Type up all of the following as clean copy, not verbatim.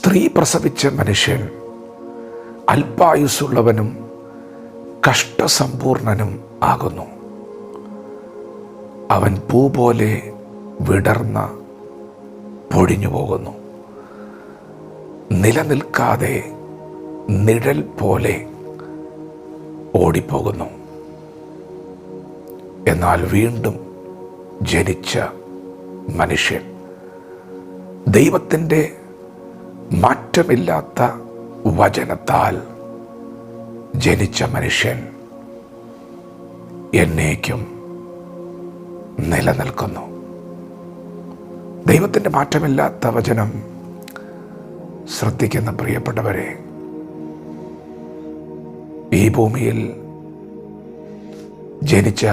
സ്ത്രീ പ്രസവിച്ച മനുഷ്യൻ അല്പായുസ്സുള്ളവനും കഷ്ടസമ്പൂർണനും ആകുന്നു. അവൻ പൂ പോലെ വിടർന്ന് പൊഴിഞ്ഞു പോകുന്നു. നിലനിൽക്കാതെ നിഴൽ പോലെ ഓടിപ്പോകുന്നു. എന്നാൽ വീണ്ടും ജനിച്ച മനുഷ്യൻ, ദൈവത്തിൻ്റെ മാറ്റമില്ലാത്ത വചനത്താൽ ജനിച്ച മനുഷ്യൻ എന്നേക്കും നിലനിൽക്കുന്നു. ദൈവത്തിൻ്റെ മാറ്റമില്ലാത്ത വചനം ശ്രദ്ധിക്കുന്ന പ്രിയപ്പെട്ടവരെ, ഈ ഭൂമിയിൽ ജനിച്ച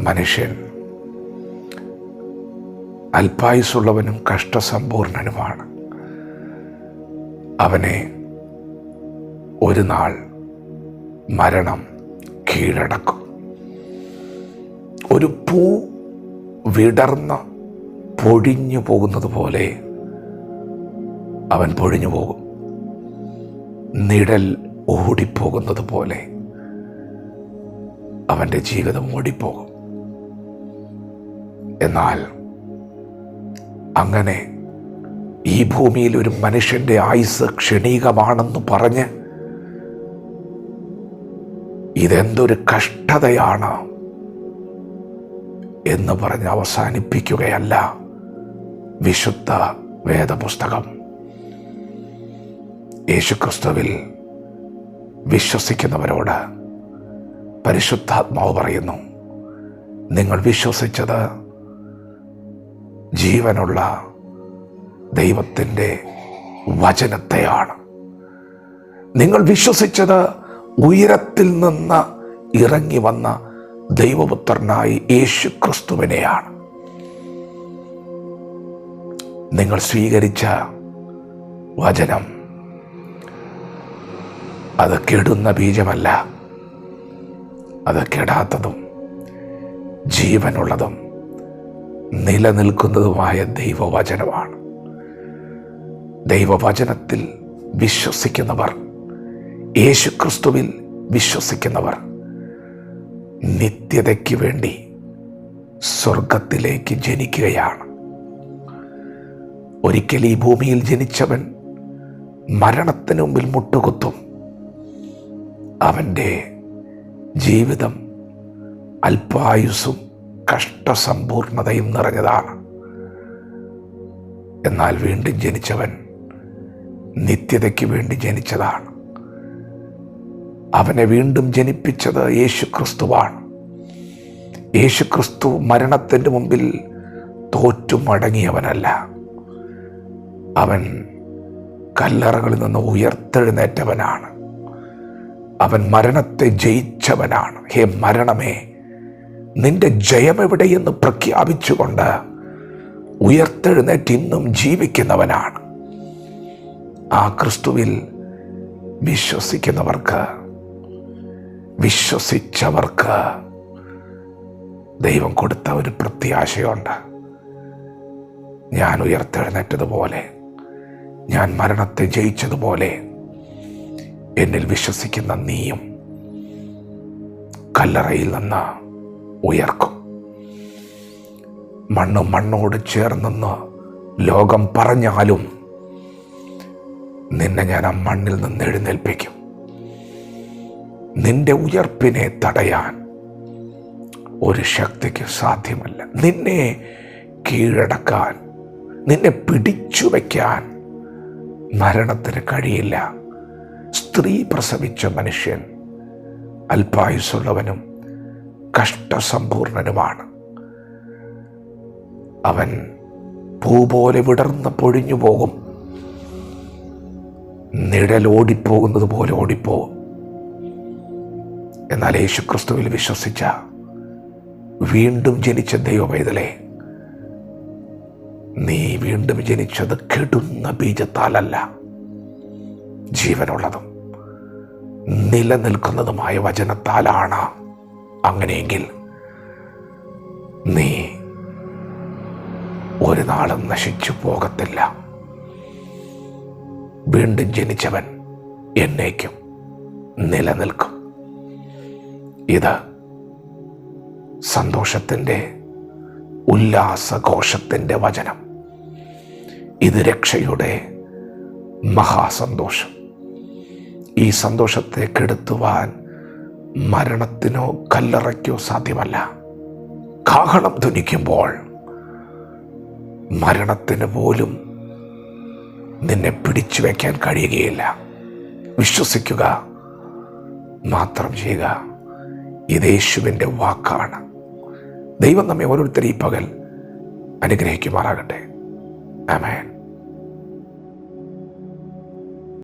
മനുഷ്യൻ അല്പായുസ്സുള്ളവനും കഷ്ടസമ്പൂർണനുമാണ്. അവനെ ഒരു നാൾ മരണം കീഴടക്കും. ഒരു പൂ വിടർന്ന് പൊഴിഞ്ഞു പോകുന്നത് പോലെ അവൻ പൊഴിഞ്ഞു പോകും. നിഴൽ ഓടിപ്പോകുന്നത് പോലെ അവൻ്റെ ജീവിതം ഓടിപ്പോകും. എന്നാൽ അങ്ങനെ ഈ ഭൂമിയിൽ ഒരു മനുഷ്യൻ്റെ ആയുസ് ക്ഷണികമാണെന്ന് പറഞ്ഞ് ഇതെന്തൊരു കഷ്ടതയാണ് എന്ന് പറഞ്ഞ് അവസാനിപ്പിക്കുകയല്ല വിശുദ്ധ വേദപുസ്തകം. യേശുക്രിസ്തുവിൽ വിശ്വസിക്കുന്നവരോട് പരിശുദ്ധാത്മാവ് പറയുന്നു, നിങ്ങൾ വിശ്വസിച്ചത് ജീവനുള്ള ദൈവത്തിൻ്റെ വചനത്തെയാണ്. നിങ്ങൾ വിശ്വസിച്ചത് ഉയരത്തിൽ നിന്ന് ഇറങ്ങി വന്ന ദൈവപുത്രനായി യേശുക്രിസ്തുവിനെയാണ്. നിങ്ങൾ സ്വീകരിച്ച വചനം അത് കെടുന്ന ബീജമല്ല, അത് കെടാത്തതും ജീവനുള്ളതും നിലനിൽക്കുന്നതുമായ ദൈവവചനമാണ്. ദൈവവചനത്തിൽ വിശ്വസിക്കുന്നവർ, യേശുക്രിസ്തുവിൽ വിശ്വസിക്കുന്നവർ നിത്യതയ്ക്ക് വേണ്ടി സ്വർഗത്തിലേക്ക് ജനിക്കുകയാണ്. ഒരിക്കൽ ഈ ഭൂമിയിൽ ജനിച്ചവൻ മരണത്തിന് മുമ്പിൽ മുട്ടുകുത്തും. അവൻ്റെ ജീവിതം അല്പായുസ്സും കഷ്ടസമ്പൂർണതയും നിറഞ്ഞതാണ്. എന്നാൽ വീണ്ടും ജനിച്ചവൻ നിത്യതയ്ക്ക് വേണ്ടി ജനിച്ചതാണ്. അവനെ വീണ്ടും ജനിപ്പിച്ചത് യേശുക്രിസ്തുവാണ്. യേശുക്രിസ്തു മരണത്തിൻ്റെ മുമ്പിൽ തോറ്റു മടങ്ങിയവനല്ല. അവൻ കല്ലറകളിൽ നിന്ന് ഉയർത്തെഴുന്നേറ്റവനാണ്. അവൻ മരണത്തെ ജയിച്ചവനാണ്. ഹേ മരണമേ, നിന്റെ ജയമെവിടെയെന്ന് പ്രഖ്യാപിച്ചുകൊണ്ട് ഉയർത്തെഴുന്നേറ്റ് ഇന്നും ജീവിക്കുന്നവനാണ്. ആ ക്രിസ്തുവിൽ വിശ്വസിച്ചവർക്ക് ദൈവം കൊടുത്ത ഒരു പ്രത്യാശയുണ്ട്. ഞാൻ ഉയർത്തെഴുന്നേറ്റതുപോലെ, ഞാൻ മരണത്തെ ജയിച്ചതുപോലെ എന്നിൽ വിശ്വസിക്കുന്ന നീയും കല്ലറയിൽ നിന്ന് ഉയർക്കും. മണ്ണോട് ചേർന്നെന്ന് ലോകം പറഞ്ഞാലും നിന്നെ ഞാൻ ആ മണ്ണിൽ നിന്ന് എഴുന്നേൽപ്പിക്കും. നിന്റെ ഉയർപ്പിനെ തടയാൻ ഒരു ശക്തിക്ക് സാധ്യമല്ല. നിന്നെ കീഴടക്കാൻ, നിന്നെ പിടിച്ചു വയ്ക്കാൻ മരണത്തിന് കഴിയില്ല. സ്ത്രീ പ്രസവിച്ച മനുഷ്യൻ അല്പായുസ്സുള്ളവനും കഷ്ടസമ്പൂർണനുമാണ്. അവൻ പൂ പോലെ വിടർന്ന് പൊഴിഞ്ഞു പോകും. നിഴലോടിപ്പോകുന്നത് പോലെ ഓടിപ്പോകും. എന്നാൽ യേശുക്രിസ്തുവിൽ വിശ്വസിച്ച വീണ്ടും ജനിച്ച ദൈവപൈതലേ, നീ വീണ്ടും ജനിച്ചത് കെടുന്ന ബീജത്താലല്ല, ജീവനുള്ളതും നിലനിൽക്കുന്നതുമായ വചനത്താലാണ്. അങ്ങനെയെങ്കിൽ നീ ഒരു നാളും നശിച്ചു പോകത്തില്ല. വീണ്ടും ജനിച്ചവൻ എന്നേക്കും നിലനിൽക്കും. ഇത് സന്തോഷത്തിൻ്റെ ഉല്ലാസഘോഷത്തിൻ്റെ വചനം. ഇത് രക്ഷയുടെ മഹാസന്തോഷം. ഈ സന്തോഷത്തെ കെടുത്തുവാൻ മരണത്തിനോ കല്ലറയ്ക്കോ സാധ്യമല്ല. കാഹളം ധ്വനിക്കുമ്പോൾ മരണത്തിന് പോലും നിന്നെ പിടിച്ചു വയ്ക്കാൻ കഴിയുകയില്ല. വിശ്വസിക്കുക മാത്രം ചെയ്യുക. ഇത് യേശുവിൻ്റെ വാക്കാണ്. ദൈവം നമ്മെ ഓരോരുത്തരെയും ഈ പകൽ അനുഗ്രഹിക്കുമാറാകട്ടെ. ആമേൻ.